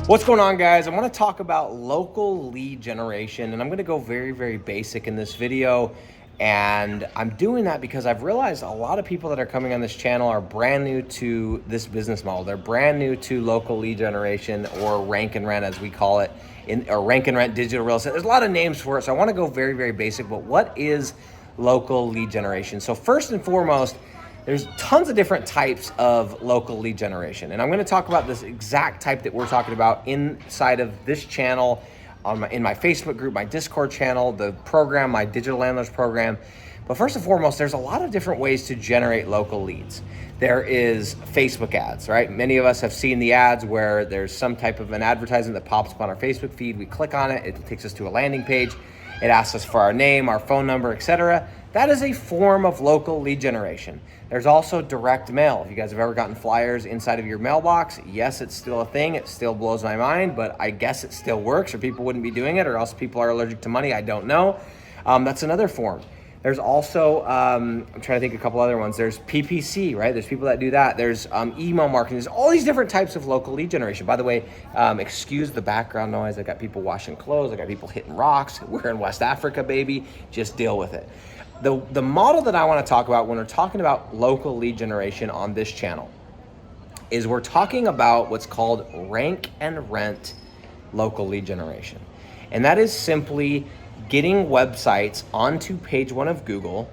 What's going on, guys? I want to talk about local lead generation, and I'm going to go very, very basic in this video. And I'm doing that because I've realized a lot of people that are coming on this channel are brand new to this business model. They're brand new to local lead generation, or rank and rent as we call it, or rank and rent digital real estate. There's a lot of names for it, so I want to go very, very basic. But what is local lead generation? So first and foremost, there's tons of different types of local lead generation. And I'm gonna talk about this exact type that we're talking about inside of this channel, in my Facebook group, my Discord channel, the program, my Digital Landlords program. But first and foremost, there's a lot of different ways to generate local leads. There is Facebook ads, right? Many of us have seen the ads where there's some type of an advertisement that pops up on our Facebook feed. We click on it, it takes us to a landing page. It asks us for our name, our phone number, etc. That is a form of local lead generation. There's also direct mail. If you guys have ever gotten flyers inside of your mailbox, yes, it's still a thing. It still blows my mind, but I guess it still works, or people wouldn't be doing it, or else people are allergic to money. I don't know. That's another form. There's also, I'm trying to think of a couple other ones. There's PPC, right? There's people that do that. There's email marketing. There's all these different types of local lead generation. By the way, excuse the background noise. I got people washing clothes. I got people hitting rocks. We're in West Africa, baby. Just deal with it. The model that I want to talk about when we're talking about local lead generation on this channel is we're talking about what's called rank and rent local lead generation. And that is simply getting websites onto page one of Google.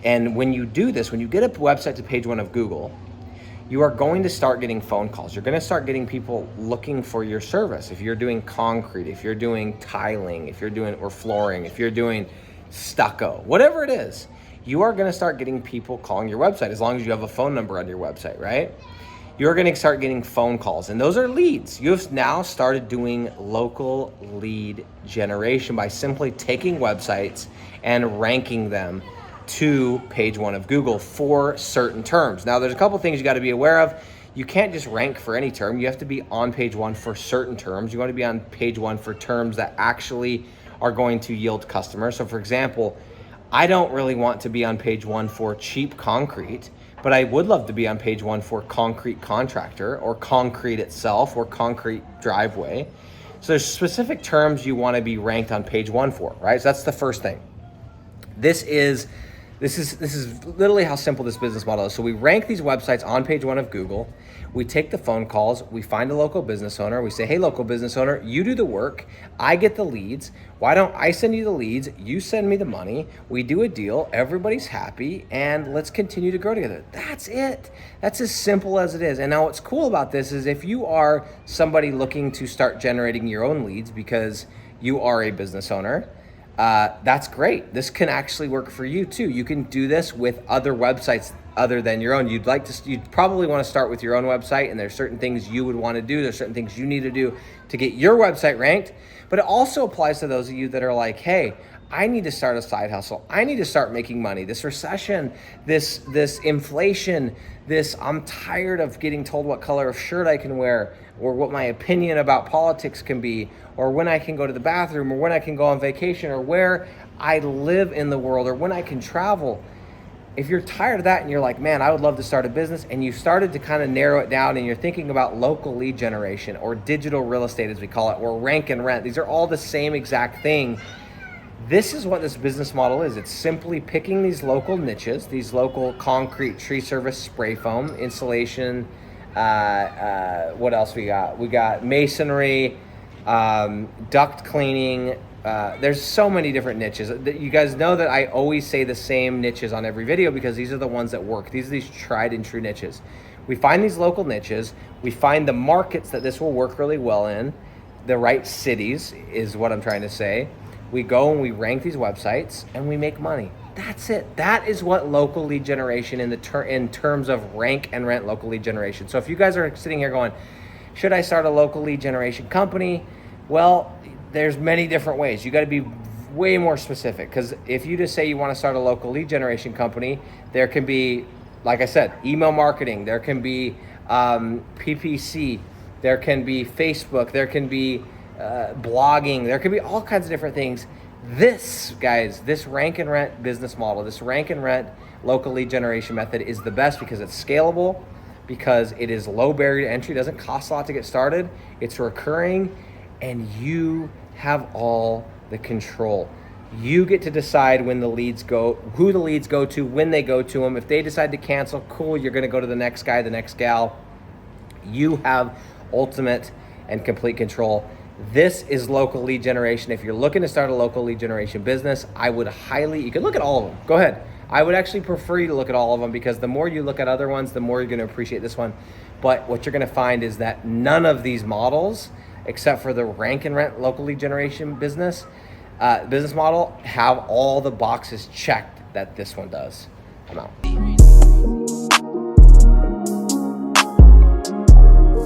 And when you do this, when you get a website to page one of Google, you are going to start getting phone calls. You're going to start getting people looking for your service. If you're doing concrete, if you're doing tiling, if you're doing, or flooring, if you're doing stucco, whatever it is, you are going to start getting people calling your website, as long as you have a phone number on your website, right? You're going to start getting phone calls, and those are leads. You've now started doing local lead generation by simply taking websites and ranking them to page one of Google for certain terms. Now, there's a couple things you got to be aware of. You can't just rank for any term. You have to be on page one for certain terms. You want to be on page one for terms that actually are going to yield customers. So for example, I don't really want to be on page one for cheap concrete, but I would love to be on page one for concrete contractor, or concrete itself, or concrete driveway. So there's specific terms you want to be ranked on page one for, right? So that's the first thing. This is literally how simple this business model is. So we rank these websites on page one of Google. We take the phone calls. We find a local business owner. We say, hey, local business owner, you do the work. I get the leads. Why don't I send you the leads? You send me the money. We do a deal. Everybody's happy, and let's continue to grow together. That's it. That's as simple as it is. And now what's cool about this is if you are somebody looking to start generating your own leads because you are a business owner, that's great. This can actually work for you too. You can do this with other websites other than your own. You'd probably want to start with your own website, and there's certain things you would want to do. There's certain things you need to do to get your website ranked, but it also applies to those of you that are like, hey, I need to start a side hustle. I need to start making money. This recession, this inflation, I'm tired of getting told what color of shirt I can wear, or what my opinion about politics can be, or when I can go to the bathroom, or when I can go on vacation, or where I live in the world, or when I can travel. If you're tired of that and you're like, man, I would love to start a business, and you've started to kind of narrow it down, and you're thinking about local lead generation, or digital real estate as we call it, or rank and rent, these are all the same exact thing. This is what this business model is. It's simply picking these local niches, these local concrete, tree service, spray foam, insulation, what else we got? We got masonry, duct cleaning. There's so many different niches. You guys know that I always say the same niches on every video because these are the ones that work. These are these tried and true niches. We find these local niches. We find the markets that this will work really well in. The right cities is what I'm trying to say. We go and we rank these websites and we make money. That's it. That is what local lead generation in terms of rank and rent local lead generation. So if you guys are sitting here going, should I start a local lead generation company? Well, there's many different ways. You got to be way more specific, because if you just say you want to start a local lead generation company, there can be, like I said, email marketing. There can be PPC. There can be Facebook. There can be blogging. There can be all kinds of different things. This, guys, this rank and rent business model, this rank and rent local lead generation method is the best because it's scalable, because it is low barrier to entry, doesn't cost a lot to get started, it's recurring, and you have all the control. You get to decide when the leads go, who the leads go to, when they go to them. If they decide to cancel, cool, you're gonna go to the next guy, the next gal. You have ultimate and complete control. This is local lead generation. If you're looking to start a local lead generation business, I would highly, you can look at all of them, go ahead. I would actually prefer you to look at all of them, because the more you look at other ones, the more you're gonna appreciate this one. But what you're gonna find is that none of these models, except for the rank and rent local lead generation business model, have all the boxes checked that this one does. I'm out.